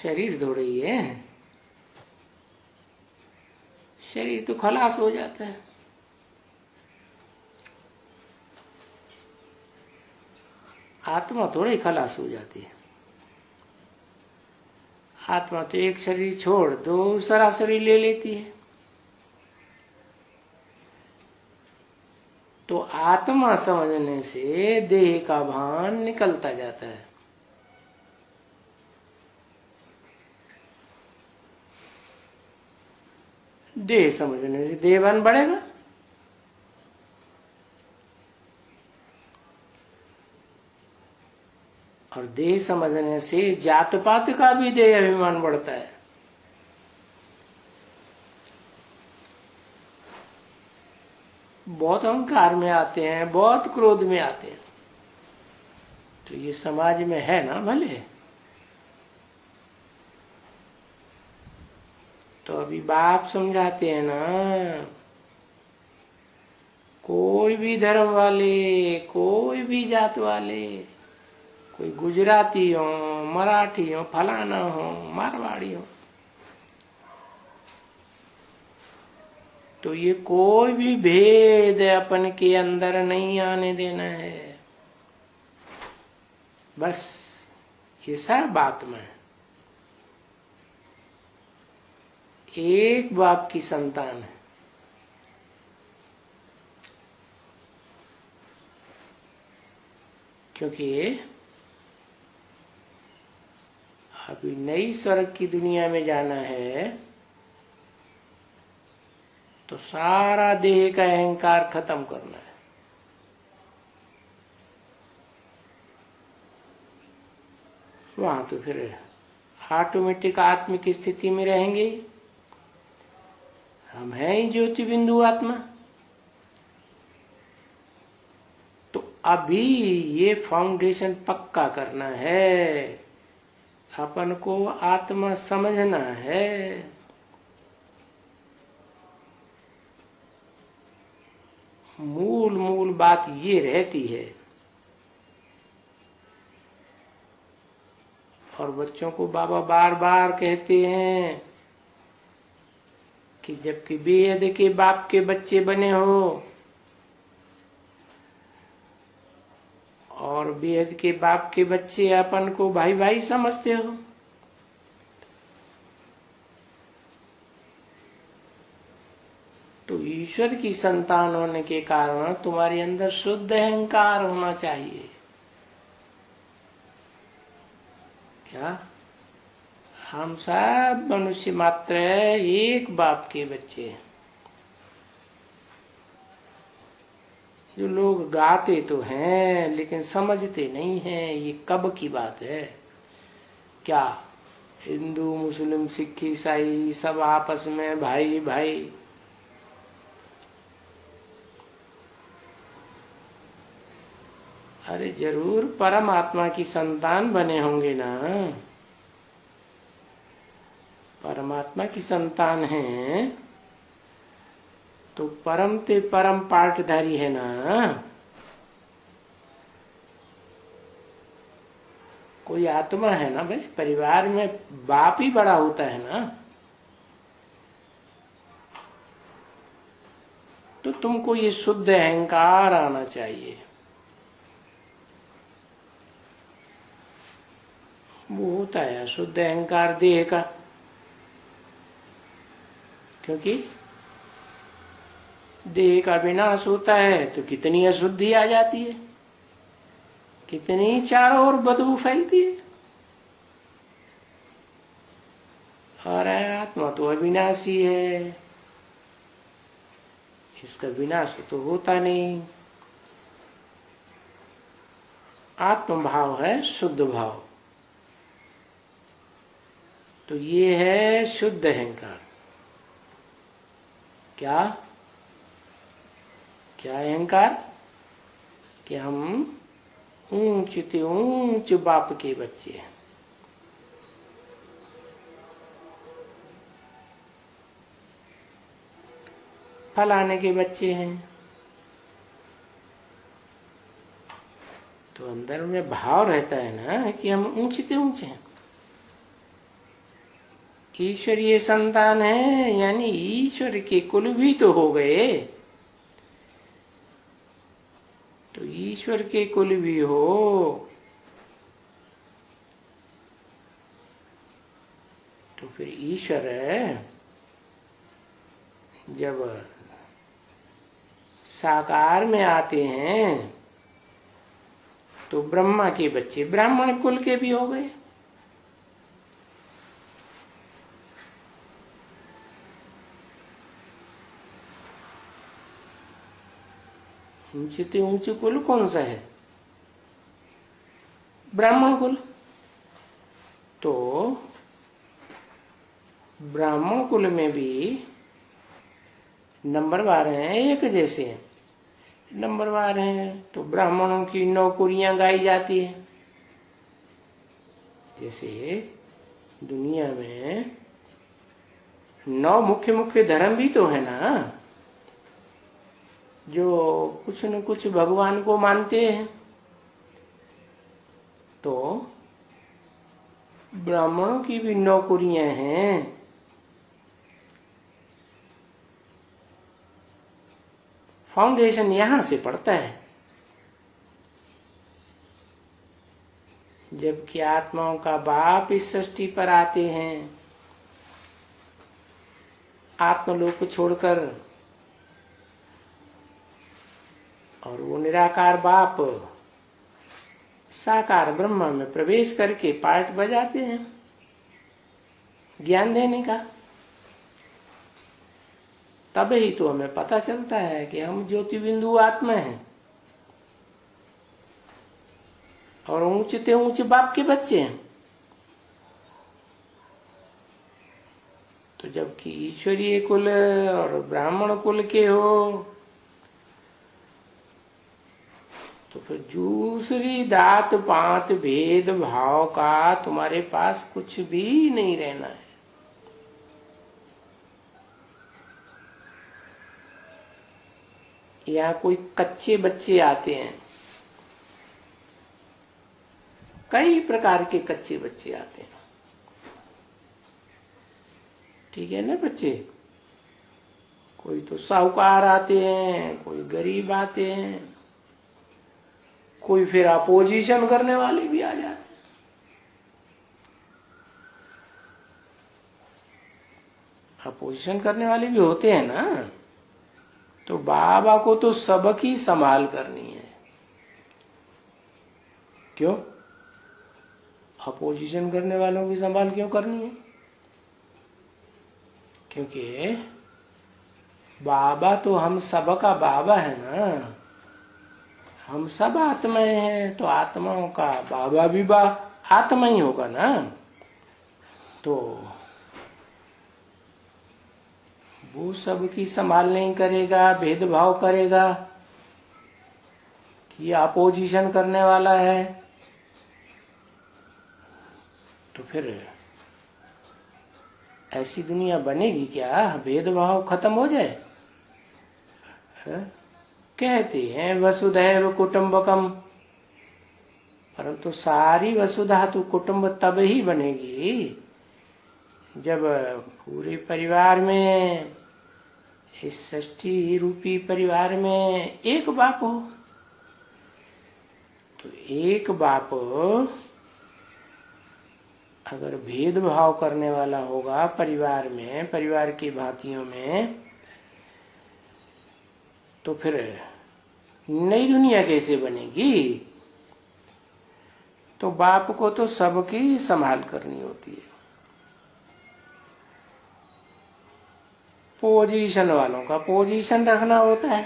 शरीर थोड़ा ही है, शरीर तो खलास हो जाता है। आत्मा थोड़ा ही खलास हो जाती है। आत्मा तो एक शरीर छोड़ दूसरा शरीर ले लेती है। तो आत्मा समझने से देह का भान निकलता जाता है। देह समझने से देह भान बढ़ेगा, और देह समझने से जात पात का भी देह अभिमान बढ़ता है। बहुत अहंकार में आते हैं, बहुत क्रोध में आते हैं। तो ये समाज में है ना भले। तो अभी बाप समझाते हैं ना, कोई भी धर्म वाले, कोई भी जात वाले, कोई गुजराती हो, मराठी हो, फलाना हो, मारवाड़ी हो, तो ये कोई भी भेद अपन के अंदर नहीं आने देना है। बस ये सब आत्मा है, एक बाप की संतान है। क्योंकि अभी नई स्वर्ग की दुनिया में जाना है, तो सारा देह का अहंकार खत्म करना है। वहां तो फिर ऑटोमेटिक आत्मिक स्थिति में रहेंगे। हम हैं ही ज्योति बिंदु आत्मा। तो अभी ये फाउंडेशन पक्का करना है, अपन को आत्मा समझना है। मूल बात ये रहती है। और बच्चों को बाबा बार बार कहते हैं कि जबकि बेहद के बाप के बच्चे बने हो, और बेहद के बाप के बच्चे अपन को भाई भाई समझते हो, तो ईश्वर की संतान होने के कारण तुम्हारे अंदर शुद्ध अहंकार होना चाहिए। क्या हम सब मनुष्य मात्र एक बाप के बच्चे हैं। जो लोग गाते तो हैं लेकिन समझते नहीं हैं ये कब की बात है। क्या हिंदू मुस्लिम सिख ईसाई सब आपस में भाई भाई, अरे जरूर परमात्मा की संतान बने होंगे ना। परमात्मा की संतान है तो परम ते परम पाठधारी है ना। कोई आत्मा है ना भाई, परिवार में बाप ही बड़ा होता है ना। तो तुमको ये शुद्ध अहंकार आना चाहिए। वो होता है शुद्ध अहंकार देह का, क्योंकि देह का विनाश होता है तो कितनी अशुद्धि आ जाती है, कितनी चारों ओर बदबू फैलती है। और आत्मा तो अविनाशी है, इसका विनाश तो होता नहीं। आत्म भाव है शुद्ध भाव, तो ये है शुद्ध अहंकार। क्या क्या अहंकार? कि हम ऊंच ते ऊंच बाप के बच्चे हैं। फलाने के बच्चे हैं, तो अंदर में भाव रहता है ना कि हम ऊंचे ते ऊंचे हैं। ईश्वरीय संतान है, यानी ईश्वर के कुल भी तो हो गए। तो ईश्वर के कुल भी हो तो फिर ईश्वर जब साकार में आते हैं तो ब्रह्मा के बच्चे ब्राह्मण कुल के भी हो गए। ऊंचे ऊंचे कुल कौन सा है? ब्राह्मण कुल। तो ब्राह्मण कुल में भी नंबरवार हैं, एक जैसे हैं नंबरवार हैं। तो ब्राह्मणों की नौकरियां गाई जाती है। जैसे दुनिया में 9 मुख्य मुख्य धर्म भी तो है ना, जो कुछ न कुछ भगवान को मानते हैं। तो ब्राह्मणों की भी नौकरियां हैं। फाउंडेशन यहां से पड़ता है। जबकि आत्माओं का बाप इस सृष्टि पर आते हैं, आत्मलोक को छोड़कर, और वो निराकार बाप साकार ब्रह्मा में प्रवेश करके पार्ट बजाते हैं ज्ञान देने का। तब ही तो हमें पता चलता है कि हम ज्योति बिंदु आत्मा हैं और ऊंचे ऊंचे बाप के बच्चे हैं। तो जबकि ईश्वरीय कुल और ब्राह्मण कुल के हो, तो फिर दूसरी दात पात भेद भाव का तुम्हारे पास कुछ भी नहीं रहना है। यहाँ कोई कच्चे बच्चे आते हैं, कई प्रकार के कच्चे बच्चे आते हैं, ठीक है ना बच्चे। कोई तो साहूकार आते हैं, कोई गरीब आते हैं, कोई फिर अपोजिशन करने वाले भी आ जाते हैं। अपोजिशन करने वाले भी होते हैं ना। तो बाबा को तो सबकी संभाल करनी है। क्यों? अपोजिशन करने वालों की संभाल क्यों करनी है? क्योंकि बाबा तो हम सबका बाबा है ना। हम सब आत्माएं हैं, तो आत्माओं का बाबा भी आत्मा ही होगा ना। तो वो सबकी संभाल नहीं करेगा, भेदभाव करेगा कि अपोजिशन करने वाला है, तो फिर ऐसी दुनिया बनेगी क्या? भेदभाव खत्म हो जाए। कहते हैं वसुधैव कुटुंबकम, परंतु सारी वसुधा तो कुटुंब तब ही बनेगी जब पूरे परिवार में, इस सृष्टि रूपी परिवार में एक बाप हो। तो एक बाप अगर भेदभाव करने वाला होगा परिवार में, परिवार की भांतियों में, तो फिर नई दुनिया कैसे बनेगी? तो बाप को तो सबकी संभाल करनी होती है। पोजीशन वालों का पोजीशन रखना होता है।